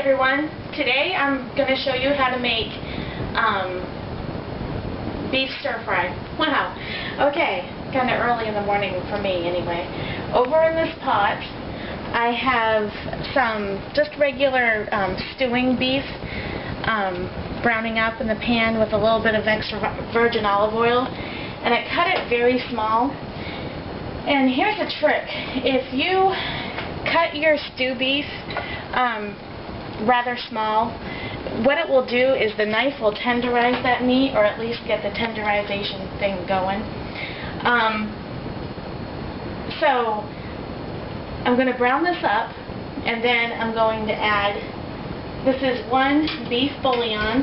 everyone. Today I'm going to show you how to make beef stir fry. Wow. Okay, kind of early in the morning for me anyway. Over in this pot I have some just regular stewing beef browning up in the pan with a little bit of extra virgin olive oil, and I cut it very small. And here's a trick. If you cut your stew beef rather small, what it will do is the knife will tenderize that meat, or at least get the tenderization thing going. So I'm going to brown this up, and then I'm going to add, this is 1 beef bouillon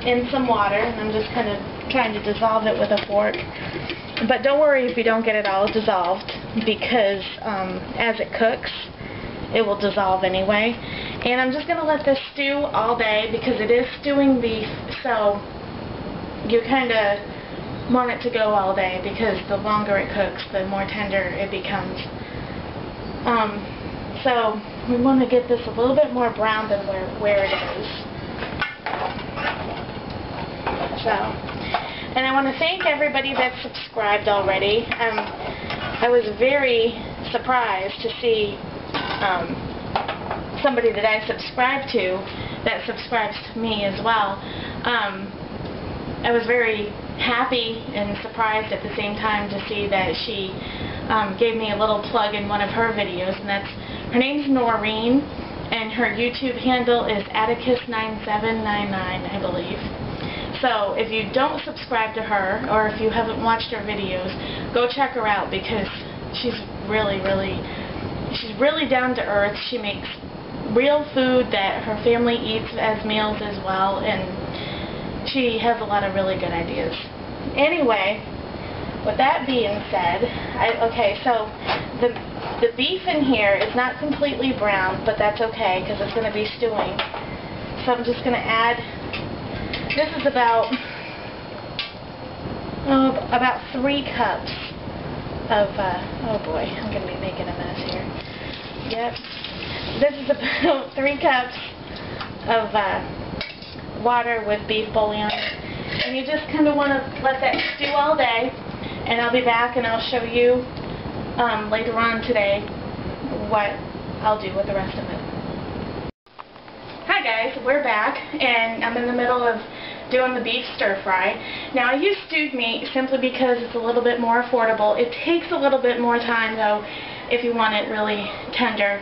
in some water, and I'm just kind of trying to dissolve it with a fork. But don't worry if you don't get it all dissolved, because as it cooks, it will dissolve anyway. And I'm just going to let this stew all day, because it is stewing beef, so you kind of want it to go all day, because the longer it cooks, the more tender it becomes. So we want to get this a little bit more brown than where it is. So, and I want to thank everybody that's subscribed already. I was very surprised to see somebody that I subscribe to that subscribes to me as well. I was very happy and surprised at the same time to see that she gave me a little plug in one of her videos, and that's, her name's Noreen, and her YouTube handle is Atticus9799, I believe. So if you don't subscribe to her, or if you haven't watched her videos, go check her out, because she's really down to earth. She makes real food that her family eats as meals as well, and she has a lot of really good ideas. Anyway, with that being said, okay, so the beef in here is not completely brown, but that's okay, because it's going to be stewing. So I'm just going to add, this is about 3 cups of, oh boy, I'm going to be making a mess here. Yep. This is about 3 cups of water with beef bouillon. And you just kind of want to let that stew all day. And I'll be back and I'll show you later on today what I'll do with the rest of it. Hi guys, we're back, and I'm in the middle of doing the beef stir fry. Now I use stewed meat simply because it's a little bit more affordable. It takes a little bit more time though if you want it really tender.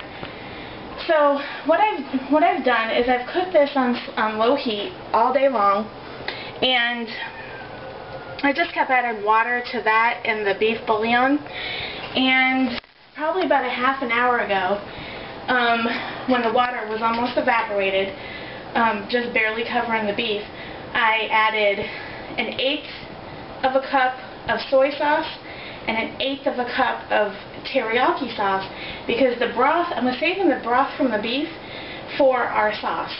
So what I've done is I've cooked this on low heat all day long, and I just kept adding water to that and the beef bouillon. And probably about a half an hour ago, when the water was almost evaporated, just barely covering the beef, I added 1/8 of a cup of soy sauce and 1/8 of a cup of teriyaki sauce, because the broth, I'm saving the broth from the beef for our sauce.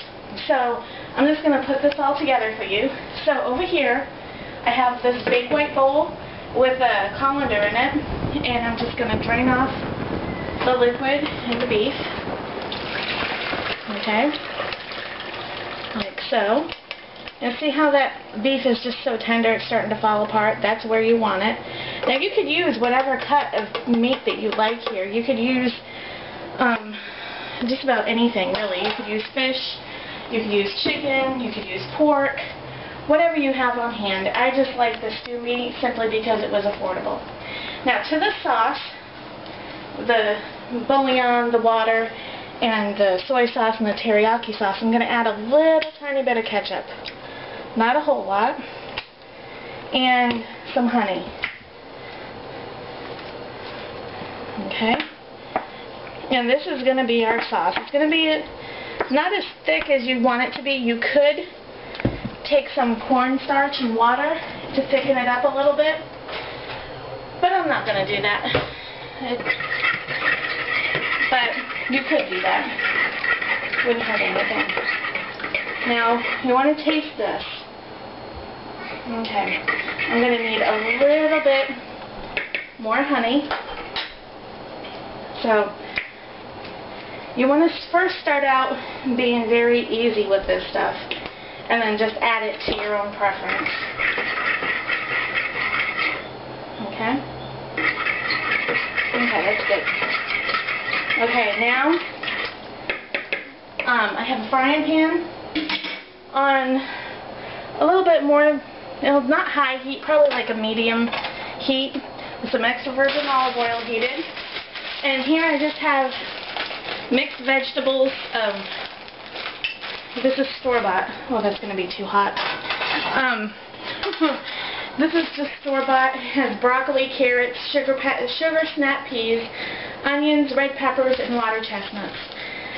So I'm just going to put this all together for you. So over here I have this big white bowl with a colander in it, and I'm just going to drain off the liquid in the beef. Okay, like so. And see how that beef is just so tender, it's starting to fall apart? That's where you want it. Now you could use whatever cut of meat that you like here. You could use just about anything really. You could use fish, you could use chicken, you could use pork, whatever you have on hand. I just like the stew meat simply because it was affordable. Now to the sauce, the bouillon, the water, and the soy sauce and the teriyaki sauce, I'm going to add a little tiny bit of ketchup. Not a whole lot. And some honey. Okay. And this is going to be our sauce. It's going to be not as thick as you want it to be. You could take some cornstarch and water to thicken it up a little bit, but I'm not going to do that. But you could do that. Wouldn't hurt anything. Now, you want to taste this. Okay. I'm going to need a little bit more honey. So, You want to first start out being very easy with this stuff, and then just add it to your own preference. Okay? Okay, that's good. Okay, now, I have a frying pan on a little bit more, not high heat, probably like a medium heat, with some extra virgin olive oil heated. And here I just have mixed vegetables. This is store-bought. Oh, that's going to be too hot. This is just store-bought. It has broccoli, carrots, sugar snap peas, onions, red peppers, and water chestnuts.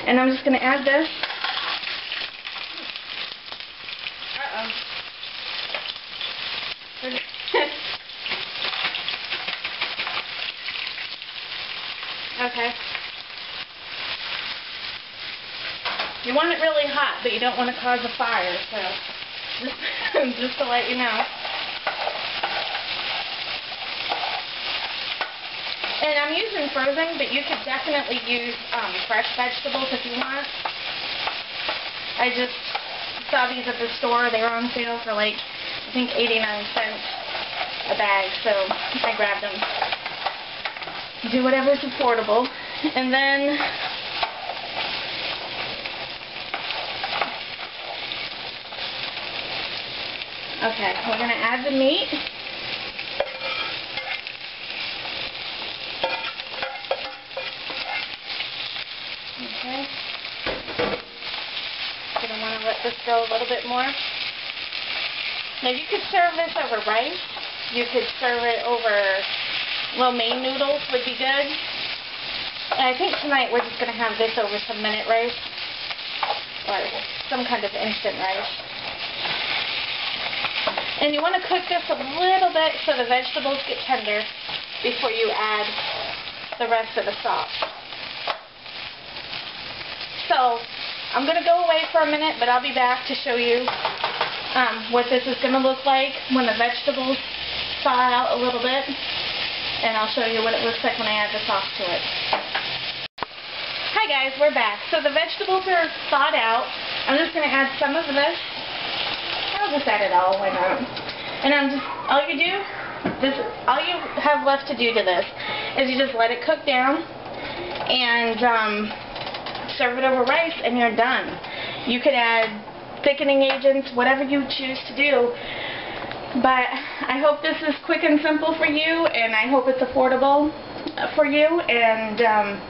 And I'm just going to add this. Uh-oh. Okay. You want it really hot, but you don't want to cause a fire, so just to let you know. And I'm using frozen, but you could definitely use fresh vegetables if you want. I just saw these at the store. They were on sale for like, I think 89 cents a bag, so I grabbed them. Do whatever's affordable. And then okay, we're going to add the meat. Okay. Going to want to let this go a little bit more. Now you could serve this over rice. You could serve it over lo mein noodles would be good. And I think tonight we're just going to have this over some minute rice. Or some kind of instant rice. And you want to cook this a little bit so the vegetables get tender before you add the rest of the sauce. So, I'm going to go away for a minute, but I'll be back to show you what this is going to look like when the vegetables thaw out a little bit. And I'll show you what it looks like when I add the sauce to it. Hi guys, we're back. So the vegetables are thawed out. I'm just going to add some of this. I'll just add it all, why not? And all you have left to do to this is you just let it cook down and serve it over rice and you're done. You could add thickening agents, whatever you choose to do. But I hope this is quick and simple for you, and I hope it's affordable for you and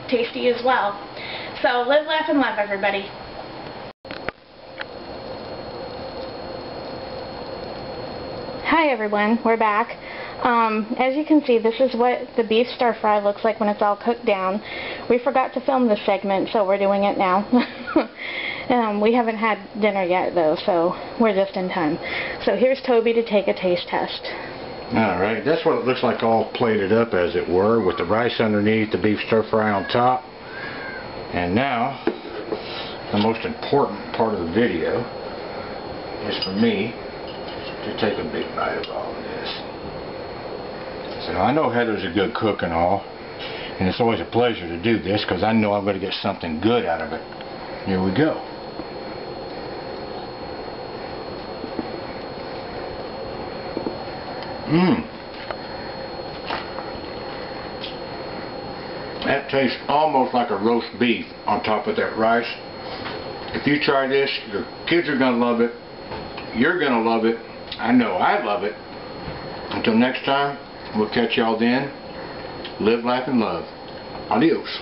tasty as well. So live, laugh, and love, everybody. Hi everyone, we're back. As you can see, this is what the beef stir fry looks like when it's all cooked down. We forgot to film this segment, so we're doing it now. We haven't had dinner yet though, so we're just in time. So here's Toby to take a taste test. Alright, that's what it looks like, all plated up as it were, with the rice underneath, the beef stir fry on top. And now, the most important part of the video is for me to take a big bite of all of this. So I know Heather's a good cook and all, and it's always a pleasure to do this because I know I'm going to get something good out of it. Here we go. That tastes almost like a roast beef on top of that rice. If you try this, your kids are going to love it. You're going to love it. I know I love it. Until next time, we'll catch y'all then. Live, laugh, and love. Adios.